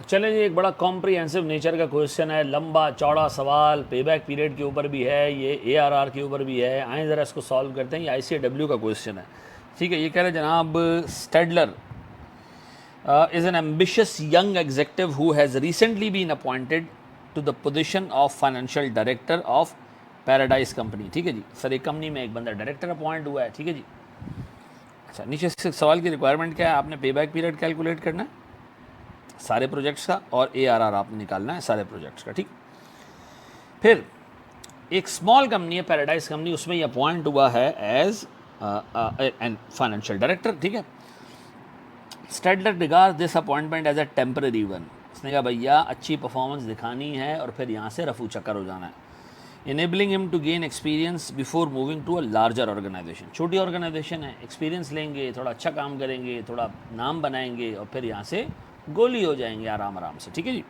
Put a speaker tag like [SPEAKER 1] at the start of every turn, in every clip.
[SPEAKER 1] चलें जी, एक बड़ा कॉम्प्रिहेंसिव नेचर का क्वेश्चन है, लंबा चौड़ा सवाल, पेबैक पीरियड के ऊपर भी है, ये एआरआर के ऊपर भी है। आएँ ज़रा इसको सॉल्व करते हैं। ये आईसीएडब्ल्यू का क्वेश्चन है, ठीक है। ये कह रहे हैं जनाब, Staedtler is an ambitious young executive who has recently been appointed to the position of financial director of paradise company, ठीक है जी। सर एक कंपनी में एक बंदा डायरेक्टर अपॉइंट हुआ है, ठीक है जी। अच्छा, नीचे से सवाल की रिक्वायरमेंट क्या है? आपने पेबैक पीरियड कैलकुलेट करना है सारे प्रोजेक्ट्स का, और एआरआर आपने निकालना है सारे प्रोजेक्ट्स का, ठीक। फिर एक स्मॉल कंपनी है पैराडाइज कंपनी, उसमें ये अपॉइंट हुआ है एज एन फाइनेंशियल डायरेक्टर, ठीक है। Stadler regard this appointment as a temporary one. उसने कहा भैया अच्छी परफॉर्मेंस दिखानी है और फिर यहाँ से रफू चक्कर हो जाना है। Enabling him to gain experience before moving to a larger organisation. छोटी ऑर्गेनाइजेशन है, एक्सपीरियंस लेंगे, थोड़ा अच्छा काम करेंगे, थोड़ा नाम बनाएंगे और फिर यहाँ से गोली हो जाएंगे आराम आराम से, ठीक है जी।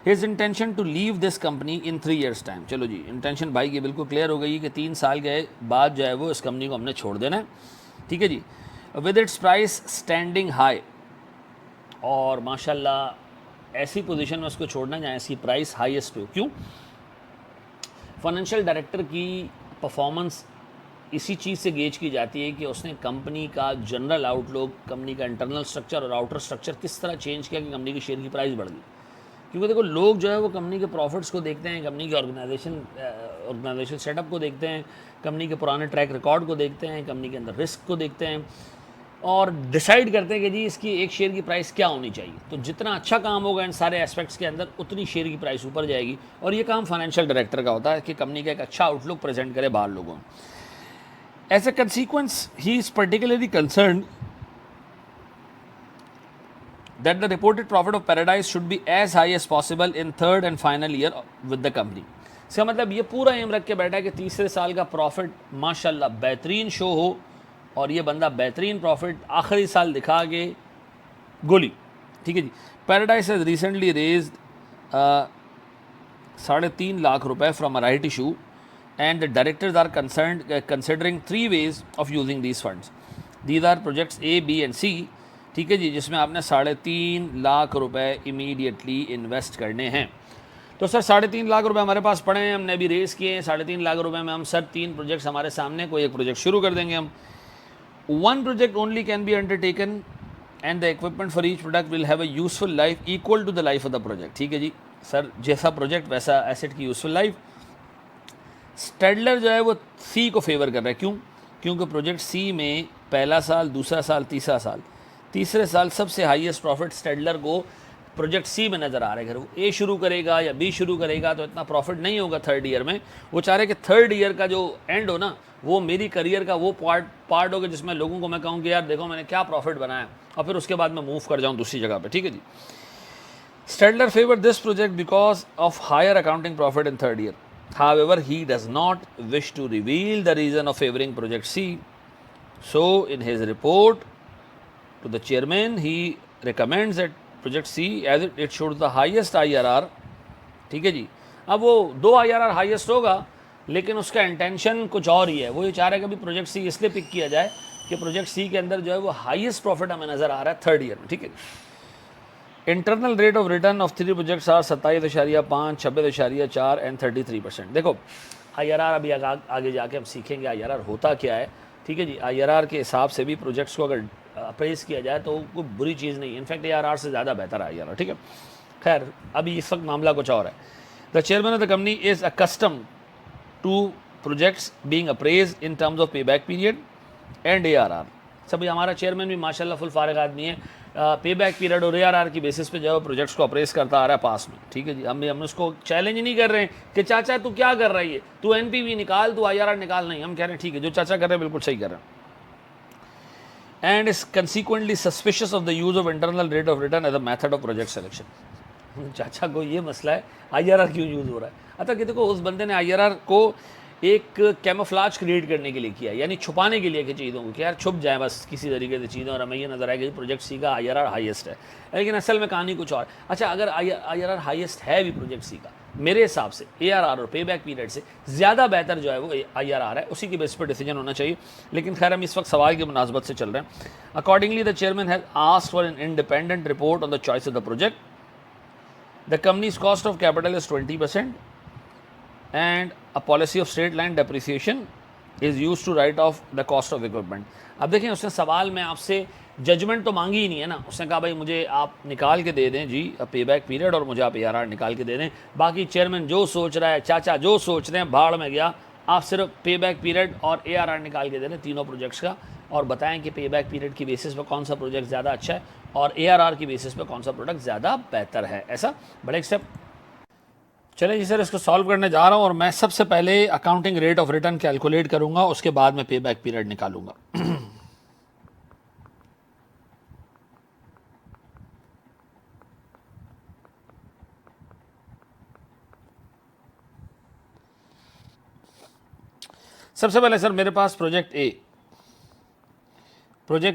[SPEAKER 1] His intention to leave this company in 3 years time. चलो जी, इंटेंशन भाई की बिल्कुल क्लियर हो गई कि 3 साल के बाद जो है वो इस कंपनी को हमने छोड़ देना है, ठीक है जी। With its price standing high, और माशाल्लाह ऐसी पोजीशन में उसको छोड़ना जहाँ ऐसी प्राइस हाईएस्ट हो। क्यों? फाइनेंशियल डायरेक्टर की परफॉर्मेंस इसी चीज़ से गेज की जाती है कि उसने कंपनी का जनरल आउटलुक, कंपनी का इंटरनल स्ट्रक्चर और आउटर स्ट्रक्चर किस तरह चेंज किया कि कंपनी की शेयर की प्राइस बढ़ गई। क्योंकि देखो, लोग जो है वो कंपनी के प्रॉफिट्स को देखते हैं, कंपनी के ऑर्गेनाइजेशन सेटअप को देखते हैं, कंपनी के पुराने ट्रैक रिकॉर्ड को देखते हैं, कंपनी के अंदर रिस्क को देखते हैं, और डिसाइड करते हैं कि जी इसकी एक शेयर की प्राइस क्या होनी चाहिए। तो जितना अच्छा काम होगा इन सारे एस्पेक्ट्स के अंदर, उतनी शेयर की प्राइस ऊपर जाएगी। और ये काम फाइनेंशियल डायरेक्टर का होता है कि कंपनी का एक अच्छा आउटलुक प्रेजेंट करे बाहर लोगों में। As a consequence he is particularly concerned that the reported profit of Paradise should be as high as possible in third and final year with the company। इसका मतलब ये पूरा एम रख के बैठा है कि तीसरे साल का प्रॉफिट माशाल्लाह बेहतरीन शो हो, और ये बंदा बेहतरीन प्रॉफिट आखिरी साल दिखा के गोली, ठीक है जी। Paradise has recently raised 3.5 lakh रुपए from a right issue, and the directors are considering 3 ways of using these funds. These are projects A, B and C, ठीक है जी, जिसमें आपने 3.5 लाख रुपए इमीडिएटली इन्वेस्ट करने हैं। तो सर 3.5 लाख रुपए हमारे पास पड़े हैं, हमने अभी रेस किए हैं। 3.5 लाख रुपए में हम सर 3 प्रोजेक्ट्स हमारे सामने, कोई एक प्रोजेक्ट शुरू कर देंगे हम। 1 project only can be undertaken and the equipment for each product will have a useful life equal to the life of the project। ठीक है जी सर, जैसा प्रोजेक्ट वैसा एसेट की यूजफुल लाइफ। स्टेडलर जो है वो सी को फेवर कर रहा है। क्यों? क्योंकि प्रोजेक्ट सी में पहला साल, दूसरा साल, तीसरा साल, तीसरे साल सबसे हाईएस्ट प्रॉफिट स्टेडलर को प्रोजेक्ट सी में नज़र आ रहा है। अगर वो ए शुरू करेगा या बी शुरू करेगा तो इतना प्रॉफिट नहीं होगा थर्ड ईयर में। वो चाह रहे कि थर्ड ईयर का जो एंड हो ना, वो मेरी करियर का वो पार्ट होगा जिसमें लोगों को मैं कहूँ कि यार देखो मैंने क्या प्रॉफिट बनाया, और फिर उसके बाद मैं मूव कर जाऊँ दूसरी जगह पे, ठीक है जी। Stadler favour this project because of higher accounting profit in third year. However, he does not wish to reveal the reason of favoring Project C. So, in his report to the chairman, he recommends that Project C as it shows the highest IRR। ठीक है जी। अब वो 2 IRR highest होगा, लेकिन उसका intention कुछ और ही है। वो ये चाह रहा है कि अभी प्रोजेक्ट सी इसलिए पिक किया जाए कि प्रोजेक्ट सी के अंदर जो है वो हाईएस्ट प्रॉफिट हमें नज़र आ रहा है थर्ड ईयर में, ठीक है। Internal rate of return of 3 projects are 27.5, 26.4 and 33%। देखो IRR अभी आगे जाके हम सीखेंगे IRR होता क्या है, ठीक है जी। IRR के हिसाब से भी प्रोजेक्ट्स को अगर अप्रेस किया जाए तो कोई बुरी चीज़ नहीं, इनफैक्ट ARR से ज़्यादा बेहतर है IRR, ठीक है। खैर अभी इस वक्त मामला कुछ और है। The chairman of the company is accustom to projects being appraised in terms of payback period and ARR। सभी हमारा चेयरमैन भी माशाल्लाह फुल फारग आदमी है, पे बैक पीरियड और ARR की बेसिस पे जो है प्रोजेक्ट्स को अप्रेस करता आ रहा है पास में, ठीक है जी। हम उसको चैलेंज नहीं कर रहे हैं कि चाचा तू क्या कर रही है, तू NPV निकाल, तू IRR निकाल, नहीं। हम कह रहे हैं ठीक है जो चाचा कर रहे हैं बिल्कुल सही कर रहे हैं। And is consequently suspicious of the use of internal rate of return as a method of project selection. चाचा को ये मसला है IRR क्यों यूज़ हो रहा है। अच्छा कि देखो उस बंदे ने IRR को एक कैमोफ्लाज क्रिएट करने के लिए किया, यानी छुपाने के लिए कि चीज़ों को कि यार छुप जाए बस किसी तरीके से चीज़ें, और हमें ये नज़र आएगा कि प्रोजेक्ट सी का IRR हाईएस्ट है, लेकिन असल में कहानी कुछ और। अच्छा अगर IRR हाईएस्ट है भी प्रोजेक्ट सी का, मेरे हिसाब से ARR और पे बैक पीरियड से ज़्यादा बेहतर जो है वो IRR है, उसी की बेस पर डिसीजन होना चाहिए। लेकिन खैर हम इस वक्त सवाल की मुनासबत से चल रहे हैं। Accordingly the chairman has asked for an independent report on the choice of the project the company's cost of capital is 20% and a policy of straight line depreciation is use to write off the cost of equipment. अब देखें उसने सवाल में आपसे judgement तो मांगी ही नहीं है ना, उसने कहा भाई मुझे आप निकाल के दे दें जी पे बैक पीरियड और मुझे आप ARR निकाल के दे दें, बाकी चेयरमैन जो सोच रहा है, चाचा जो सोच रहे हैं, भाड़ में गया। आप सिर्फ पे बैक पीरियड और ARR निकाल के दे दें तीनों प्रोजेक्ट्स का, और बताएं कि पे बैक पीरियड की बेसिस पे कौन सा प्रोजेक्ट ज़्यादा अच्छा है और ARR की बेसिस पे कौन सा प्रोडक्ट ज़्यादा बेहतर है। ऐसा बड़ा एक स्टेप। चलिए जी सर, इसको सॉल्व करने जा रहा हूँ और मैं सबसे पहले accounting rate of return calculate करूंगा, उसके बाद मैं पे बैक पीरियड निकालूंगा। सबसे पहले सर मेरे पास प्रोजेक्ट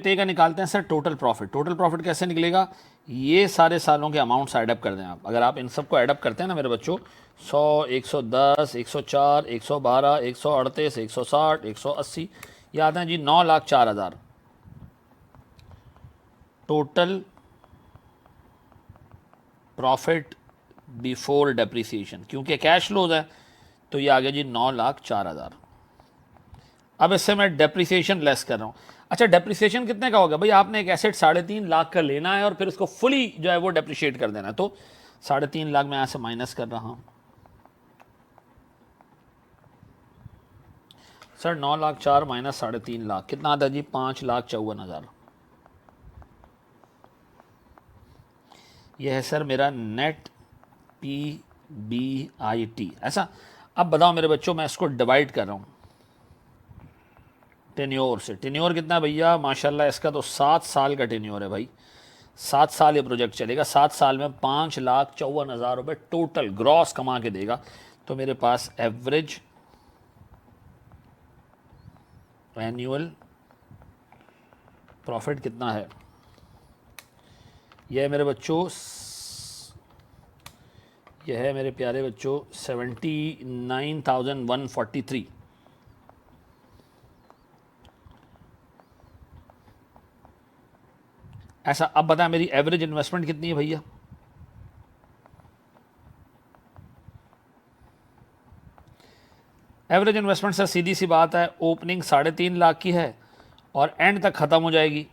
[SPEAKER 1] ए का निकालते हैं sir total profit. Total profit कैसे निकलेगा, ये सारे सालों के अमाउंट्स एडअप कर दें आप। अगर आप इन सबको एडअप करते हैं ना मेरे बच्चों, 100, 110, 104, 112, 138, 160, 180, ये आते हैं जी 9,04,000 टोटल प्रॉफिट बिफोर डेप्रिसिएशन। क्योंकि कैश फ्लोज है तो ये आ गया जी 9,04,000। अब इससे मैं डेप्रिसिएशन लेस कर रहा हूँ। अच्छा, डेप्रिसिएशन कितने का होगा भाई, आपने एक एसेट 3.5 लाख का लेना है और फिर उसको फुली जो है वो डेप्रिशिएट कर देना है, तो 3.5 लाख मैं यहाँ से माइनस कर रहा हूँ सर। 9,04,000 माइनस 3.5 लाख कितना आता है जी, 5,54,000। यह है सर मेरा नेट PBIT। ऐसा, अब बताओ मेरे बच्चों, मैं इसको डिवाइड कर रहा हूँ टेन्योर से। टेन्योर कितना है भैया, माशाल्लाह इसका तो 7 साल का टेन्योर है भाई। 7 साल ये प्रोजेक्ट चलेगा। 7 साल में 5,54,000 रुपये टोटल ग्रॉस कमा के देगा। तो मेरे पास एवरेज एनुअल प्रॉफिट कितना है, यह है मेरे बच्चों, यह है मेरे प्यारे बच्चों 79,143। ऐसा, अब बताएं मेरी एवरेज इन्वेस्टमेंट कितनी है भैया। एवरेज इन्वेस्टमेंट सर सीधी सी बात है, ओपनिंग 3.5 लाख की है और एंड तक ख़त्म हो जाएगी।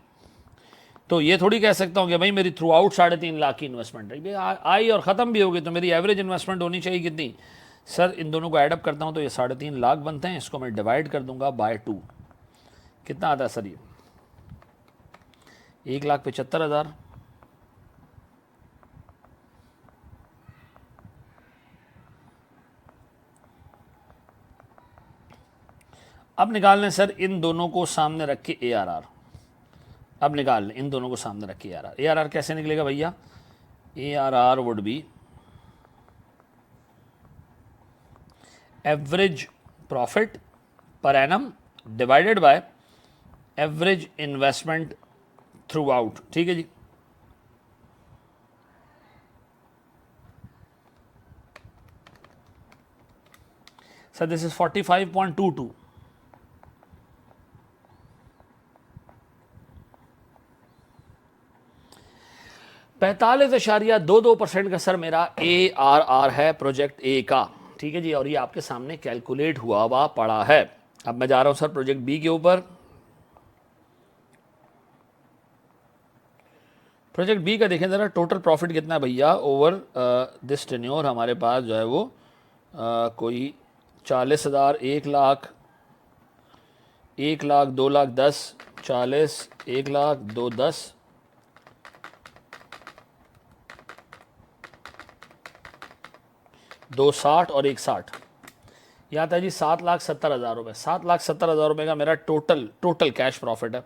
[SPEAKER 1] तो ये थोड़ी कह सकता हूँ कि भाई मेरी थ्रू आउट 3.5 लाख की इन्वेस्टमेंट है, आई और ख़त्म भी होगी, तो मेरी एवरेज इन्वेस्टमेंट होनी चाहिए कितनी सर। इन दोनों को एडअप करता हूँ तो ये 3.5 लाख बनते हैं। इसको मैं डिवाइड कर दूंगा बाय 2, कितना आता है सर ये, 1,75,000। अब निकाल लें सर इन दोनों को सामने रख के ARR। अब निकाल लें इन दोनों को सामने रख के ARR। ARR कैसे निकलेगा भैया, ARR would be average profit per annum divided by average investment through out. ठीक है जी। Sir this is 45.22। 45.22% का सर मेरा ARR है प्रोजेक्ट ए का। ठीक है जी, और ये आपके सामने कैलकुलेट हुआ पड़ा है। अब मैं जा रहा हूं सर प्रोजेक्ट बी के ऊपर। प्रोजेक्ट बी का देखें ज़रा, टोटल प्रॉफिट कितना है भैया ओवर दिस टेन्योर। हमारे पास जो है वो कोई 40,000, 1 लाख, 1 लाख, 2 लाख 10, 40, 1 लाख, 2, 10, 2,60 और 1,60, यह आता है जी 7,70,000 रुपये। 7,70,000 रुपये का मेरा टोटल कैश प्रॉफिट है।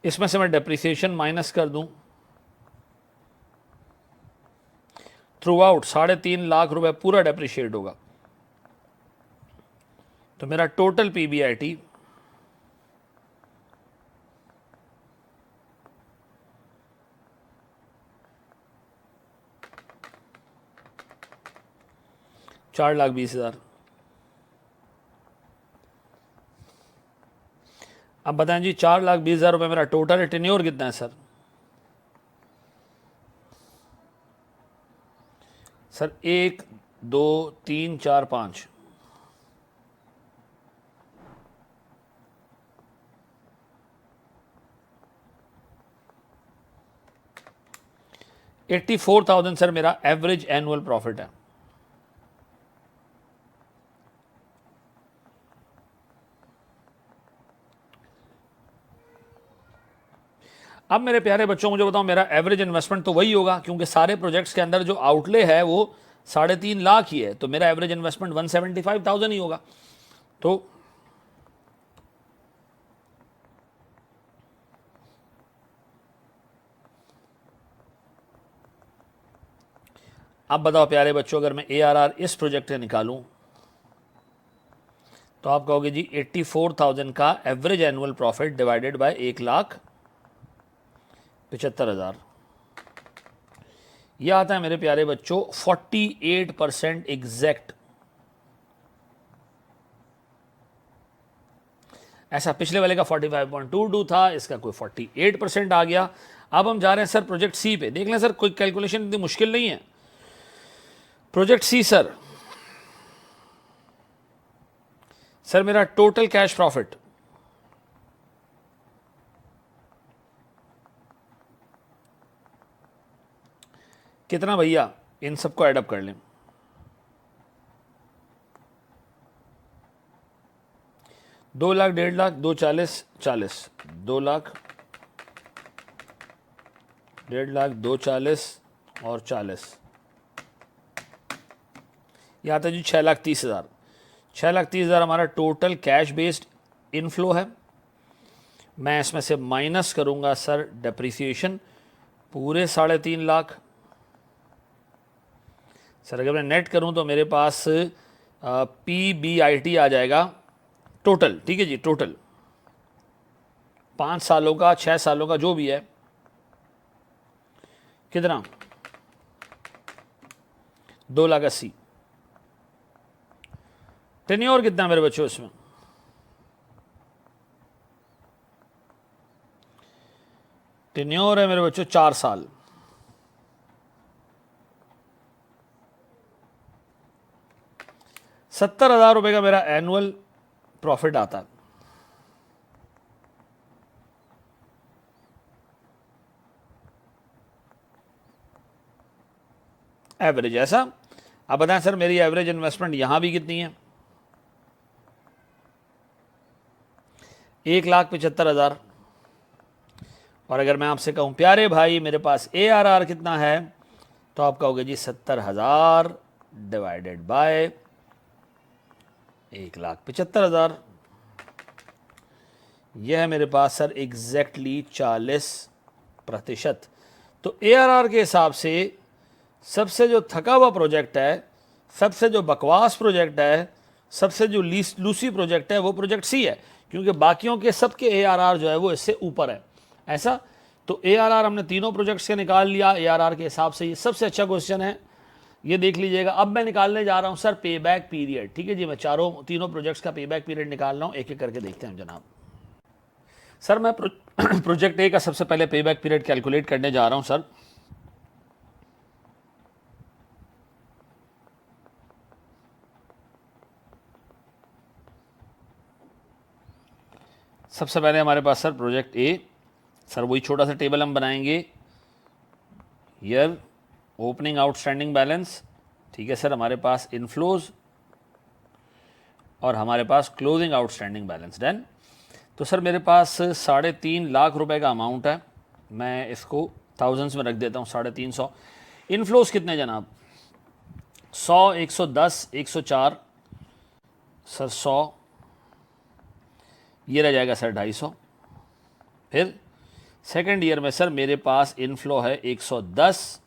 [SPEAKER 1] इसमें से मैं डेप्रिसिएशन माइनस कर दूं, थ्रू आउट 3.5 लाख रुपए पूरा डेप्रिशिएट होगा। तो मेरा टोटल PBIT 4,20,000। अब बताएं जी, 4,20,000 रुपये मेरा टोटल है, टेन्योर कितना है सर? सर 1 2 3 4 5। $84,000 सर मेरा एवरेज एनुअल प्रॉफिट है। अब मेरे प्यारे बच्चों, मुझे बताओ मेरा एवरेज इन्वेस्टमेंट तो वही होगा, क्योंकि सारे प्रोजेक्ट्स के अंदर जो आउटले है वो 3.5 लाख ही है, तो मेरा एवरेज इन्वेस्टमेंट 175,000 ही होगा। तो अब बताओ प्यारे बच्चों, अगर मैं ARR इस प्रोजेक्ट से निकालूं तो आप कहोगे जी 84,000 का average annual profit divided by 1,75,000, यह आता है मेरे प्यारे बच्चों 48% एग्जैक्ट। ऐसा पिछले वाले का 45.22 था, इसका कोई 48% आ गया। अब हम जा रहे हैं सर प्रोजेक्ट सी पे। देख लें सर, कोई कैलकुलेशन इतनी मुश्किल नहीं है। प्रोजेक्ट सी सर मेरा टोटल कैश प्रॉफिट कितना भैया, इन सबको एडअप कर लें। 2 लाख, 1.5 लाख, 2 40, 40, 2 लाख, 1.5 लाख, 2 40 और 40, यह आता है जी 6,30,000। 6,30,000 हमारा टोटल कैश बेस्ड इनफ्लो है। मैं इसमें से माइनस करूंगा सर डेप्रिसिएशन, पूरे 3.5 लाख। सर अगर मैं नेट करूं तो मेरे पास PBIT आ जाएगा टोटल, ठीक है जी, टोटल 5 सालों का, 6 सालों का जो भी है, कितना, 2,80,000। टेन्योर कितना है मेरे बच्चों इसमें? टेन्योर है मेरे बच्चों 4 साल। ₹70,000 का मेरा एनुअल प्रॉफिट आता है। एवरेज ऐसा। अब बताएं सर मेरी एवरेज इन्वेस्टमेंट यहां भी कितनी है? 1,75,000। और अगर मैं आपसे कहूं प्यारे भाई मेरे पास ARR कितना है, तो आप कहोगे जी 70,000 डिवाइडेड बाय 1,75,000। यह है मेरे पास सर एग्जैक्टली 40%। तो ARR के हिसाब से सबसे जो थका हुआ प्रोजेक्ट है, सबसे जो बकवास प्रोजेक्ट है, सबसे जो लूसी प्रोजेक्ट है, वो प्रोजेक्ट सी है, क्योंकि बाकियों के सबके ARR जो है वो इससे ऊपर है। ऐसा तो ARR हमने तीनों प्रोजेक्ट्स के निकाल लिया। ARR के हिसाब से ये सबसे अच्छा क्वेश्चन है, ये देख लीजिएगा। अब मैं निकालने जा रहा हूं सर पे बैक पीरियड, ठीक है जी। मैं तीनों प्रोजेक्ट्स का पे बैक पीरियड निकाल रहा हूं, एक एक करके देखते हैं जनाब। सर मैं प्रोजेक्ट ए का सबसे पहले पे बैक पीरियड कैलकुलेट करने जा रहा हूं सर। सबसे पहले हमारे पास सर प्रोजेक्ट ए, सर वही छोटा सा टेबल हम बनाएंगे, ईयर ओपनिंग आउटस्टैंडिंग बैलेंस, ठीक है सर। हमारे पास इनफ्लोज और हमारे पास क्लोजिंग आउटस्टैंडिंग बैलेंस, डन। तो सर मेरे पास 3.5 लाख रुपए का अमाउंट है, मैं इसको थाउजेंड्स में रख देता हूँ, 350। इनफ्लोज कितने जनाब? 100, 110, 104, सर 100, ये रह जाएगा सर 250। फिर सेकेंड ईयर में सर मेरे पास इनफ्लो है 110,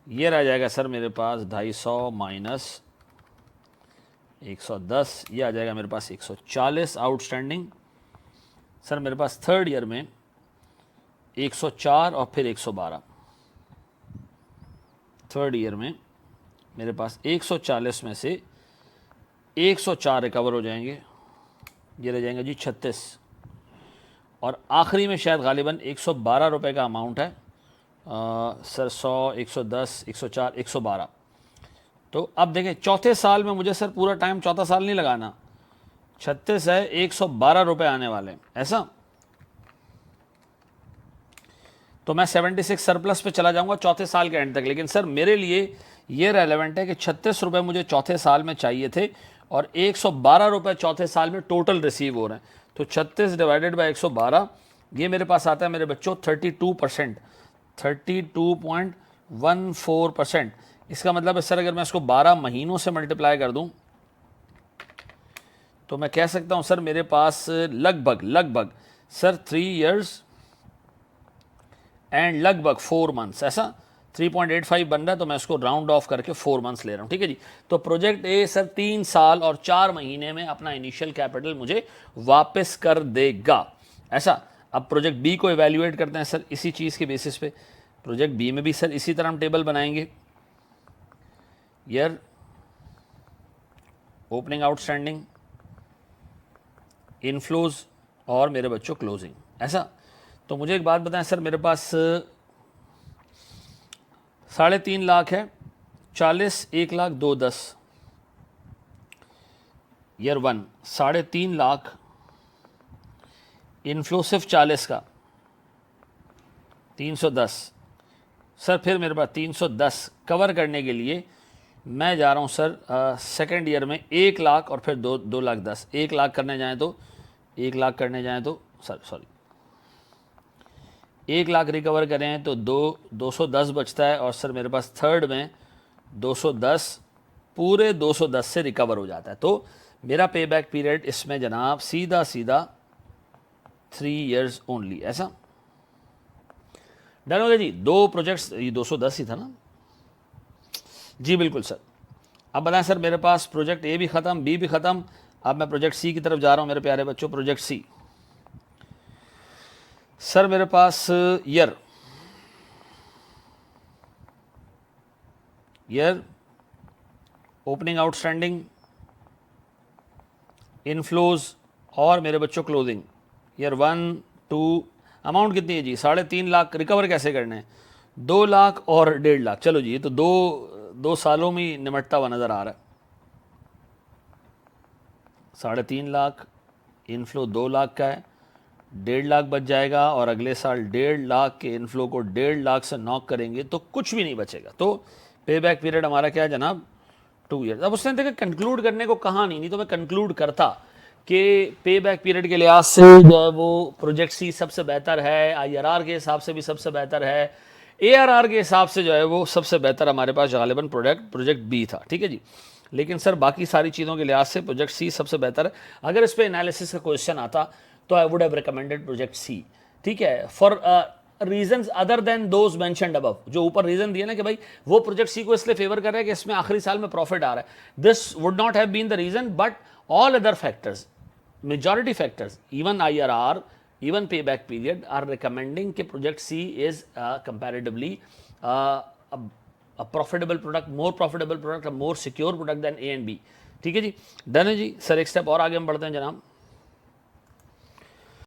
[SPEAKER 1] ये रह जाएगा सर मेरे पास 250 माइनस 110, ये आ जाएगा मेरे पास 140 आउटस्टैंडिंग। सर मेरे पास थर्ड ईयर में 104 और फिर 112। थर्ड ईयर में मेरे पास 140 में से 104 रिकवर हो जाएंगे, ये रह जाएंगे जी 36, और आखिरी में शायद गालिबन 112 रुपये का अमाउंट है। सर 100, 110, 104, 112। तो अब देखें चौथे साल में मुझे सर पूरा टाइम चौथा साल नहीं लगाना, 36 है, 112 रुपये आने वाले हैं, ऐसा। तो मैं 76 सरप्लस पे चला जाऊंगा चौथे साल के एंड तक। लेकिन सर मेरे लिए ये रेलेवेंट है कि 36 रुपये मुझे चौथे साल में चाहिए थे और 112 रुपये चौथे साल में टोटल रिसीव हो रहे हैं। तो 36 डिवाइडेड बाई 112, ये मेरे पास आता है मेरे बच्चों 32%, 32.14%। इसका मतलब है सर अगर मैं इसको 12 महीनों से मल्टीप्लाई कर दूं तो मैं कह सकता हूं सर मेरे पास लगभग सर 3 इयर्स एंड लगभग 4 मंथ्स, ऐसा 3.85 बन रहा है। तो मैं इसको राउंड ऑफ करके 4 मंथ्स ले रहा हूँ, ठीक है जी। तो प्रोजेक्ट ए सर 3 साल और 4 महीने में अपना इनिशियल कैपिटल मुझे वापस कर देगा, ऐसा। अब प्रोजेक्ट बी को इवेल्युएट करते हैं सर इसी चीज़ के बेसिस पे। प्रोजेक्ट बी में भी सर इसी तरह हम टेबल बनाएंगे, ईयर, ओपनिंग आउटस्टैंडिंग, इनफ्लोज और मेरे बच्चों क्लोजिंग, ऐसा। तो मुझे एक बात बताएं सर, मेरे पास 3.5 लाख है, 40, 1 लाख 2, 10, ईयर 1 3.5 लाख, इनफ्लो सिर्फ 40 का 310। सर फिर मेरे पास 310 कवर करने के लिए मैं जा रहा हूँ सर सेकेंड ईयर में 1 लाख और फिर 2 लाख 10, 1 लाख करने जाएँ तो 1 लाख करने जाएँ तो सॉरी 1 लाख रिकवर करें तो 210 बचता है, और सर मेरे पास थर्ड में 210 पूरे 210 से रिकवर हो जाता है। तो मेरा पे बैक पीरियड इसमें जनाब सीधा 3 इयर्स ओनली, ऐसा। डन हो गया जी। 2 प्रोजेक्ट्स, ये 210 ही था ना जी, बिल्कुल सर। अब बताएं सर मेरे पास प्रोजेक्ट ए भी ख़त्म, बी भी ख़त्म, अब मैं प्रोजेक्ट सी की तरफ जा रहा हूँ मेरे प्यारे बच्चों। प्रोजेक्ट सी सर मेरे पास ईयर, ओपनिंग आउटस्टैंडिंग, इनफ्लोज और मेरे बच्चों क्लोजिंग, ईयर 1, 2, अमाउंट कितनी है जी 3.5 लाख। रिकवर कैसे करने हैं, 2 लाख और 1.5 लाख। चलो जी, ये तो दो सालों में ही निमटता हुआ नज़र आ रहा है। 3.5 लाख, इनफ्लो 2 लाख का है, 1.5 लाख बच जाएगा, और अगले साल 1.5 लाख के इनफ्लो को 1.5 लाख से नॉक करेंगे तो कुछ भी नहीं बचेगा। तो पे बैक पीरियड हमारा क्या है जनाब, 2 ईयर्स। अब उसने देखा कंक्लूड करने को कहा नहीं तो मैं कंक्लूड करता कि पे बैक पीरियड के लिहाज से जो है वो प्रोजेक्ट सी सबसे बेहतर है, IRR के हिसाब से भी सबसे बेहतर है, ARR के हिसाब से जो है वो सबसे बेहतर हमारे पास गालिबन प्रोजेक्ट बी था, ठीक है जी। लेकिन सर बाकी सारी चीज़ों के लिहाज से प्रोजेक्ट सी सबसे बेहतर है। अगर इस पर एनालिसिस का क्वेश्चन आता तो I would have recommended project C, ठीक है, for reasons other than those mentioned above. जो ऊपर रीजन दिए ना कि भाई वो प्रोजेक्ट सी को इसलिए फेवर कर रहा है कि इसमें आखिरी साल में प्रॉफिट आ रहा है, this would not have been the reason, but all other factors, majority factors, even IRR, even payback period are recommending कि project C is comparatively a profitable product, more profitable product, a more secure product than A and B, ठीक है जी। Done है जी sir. एक step और आगे हम बढ़ते हैं जनाब।